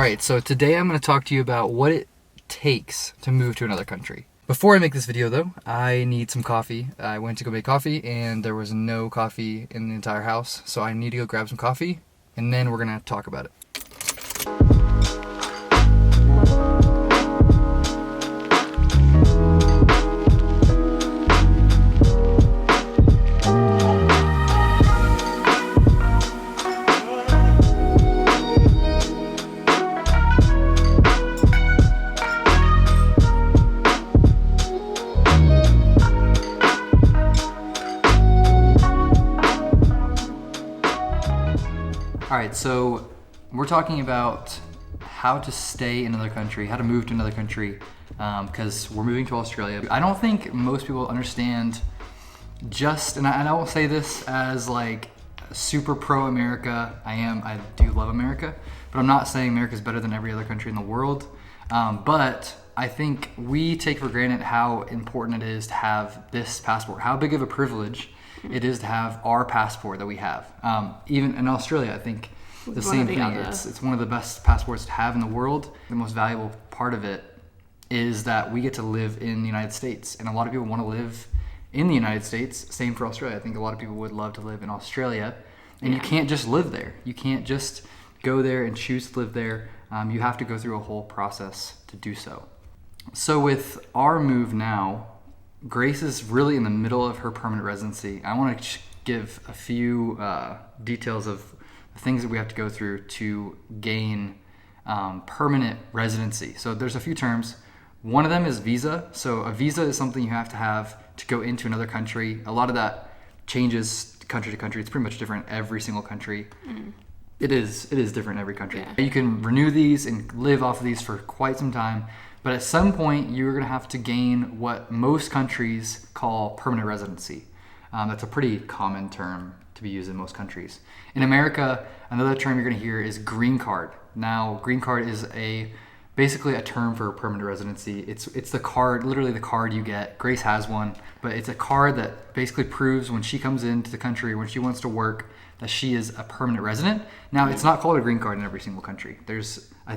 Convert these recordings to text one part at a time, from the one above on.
Alright, so today I'm going to talk to you about what it takes to move to another country. Before I make this video though, I need some coffee. I went to go make coffee and there was no coffee in the entire house, so I need to go grab some coffee and then we're going to talk about it. Alright, so we're talking about how to stay in another country, how to move to another country, because we're moving to Australia. I don't think most people understand and I won't say this as like super pro-America. I do love America, but I'm not saying America is better than every other country in the world. But I think we take for granted how important it is to have this passport, how big of a privilege it is to have our passport that we have. Even in Australia, I think the same thing. It's one of the best passports to have in the world. The most valuable part of it is that we get to live in the United States, and a lot of people want to live in the United States. Same for Australia. I think a lot of people would love to live in Australia, and you can't just live there. You can't just go there and choose to live there. You have to go through a whole process to do so. So with our move now, Grace is really in the middle of her permanent residency. I want to give a few details of the things that we have to go through to gain permanent residency. So there's a few terms. One of them is visa. So a visa is something you have to go into another country. A lot of that changes country to country. It's pretty much different every single country. It is different in every country. Yeah. You can renew these and live off of these for quite some time. But at some point, you're going to have to gain what most countries call permanent residency. That's a pretty common term to be used in most countries. In America, another term you're going to hear is green card. Now, green card is basically a term for permanent residency. It's the card, literally the card you get. Grace has one, but it's a card that basically proves when she comes into the country, when she wants to work, that she is a permanent resident. Now, it's not called a green card in every single country.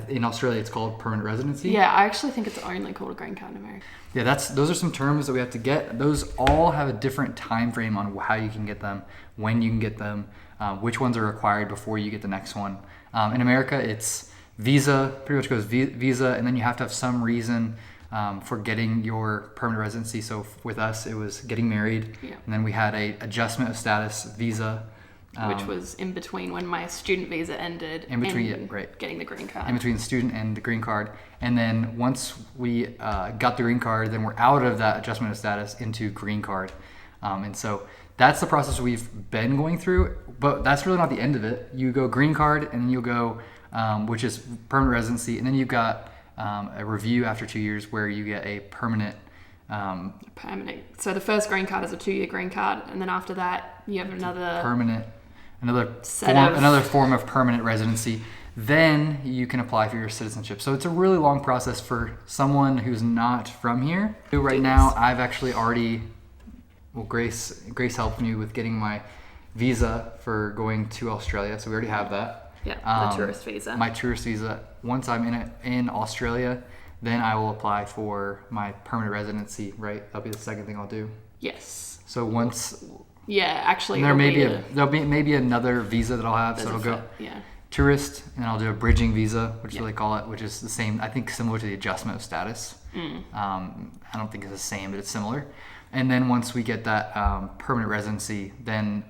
In Australia, it's called permanent residency. Yeah, I actually think it's only called a green card in America. Yeah, those are some terms that we have to get. Those all have a different time frame on how you can get them, when you can get them, which ones are required before you get the next one. In America, it's visa, pretty much goes visa, and then you have to have some reason for getting your permanent residency. So with us, it was getting married, and then we had a adjustment of status visa, which was in between when my student visa ended and getting the green card. In between the student and the green card. And then once we got the green card, then we're out of that adjustment of status into green card. And so that's the process we've been going through, but that's really not the end of it. You go green card and then you'll go, which is permanent residency. And then you've got a review after 2 years where you get a permanent. So the first green card is a 2-year green card. And then after that, you have another form of permanent residency. Then you can apply for your citizenship. So it's a really long process for someone who's not from here. Right now, I've actually Grace helped me with getting my visa for going to Australia. So we already have that. Yeah, the tourist visa. My tourist visa. Once I'm in Australia, then I will apply for my permanent residency, right? That'll be the second thing I'll do. Yes. So once... Yeah, actually, there'll be maybe another visa that I'll have, so it'll go tourist, and I'll do a bridging visa, which they call it, which is the same, I think, similar to the adjustment of status. I don't think it's the same, but it's similar. And then once we get that permanent residency, then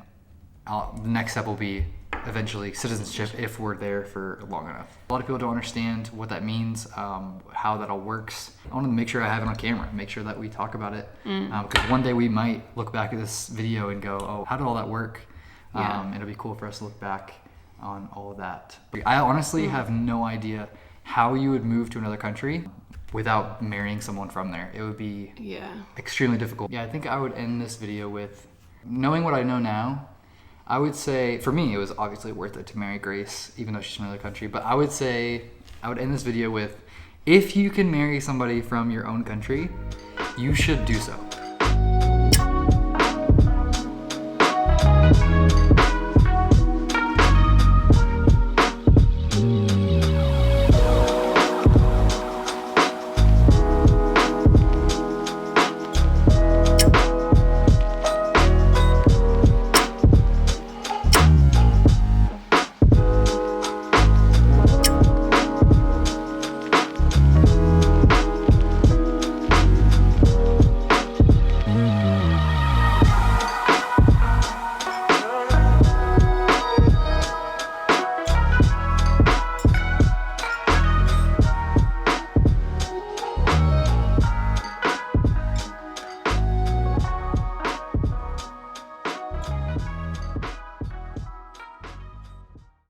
the next step will be eventually citizenship if we're there for long enough. A lot of people don't understand what that means, how that all works. I want to make sure I have it on camera, make sure that we talk about it, because one day we might look back at this video and go, oh, how did all that work? It'll be cool for us to look back on all of that. I honestly have no idea how you would move to another country without marrying someone from there. It would be extremely difficult. Yeah, I think I would end this video with, knowing what I know now, I would say, for me, it was obviously worth it to marry Grace, even though she's from another country. But I would say, I would end this video with, if you can marry somebody from your own country, you should do so.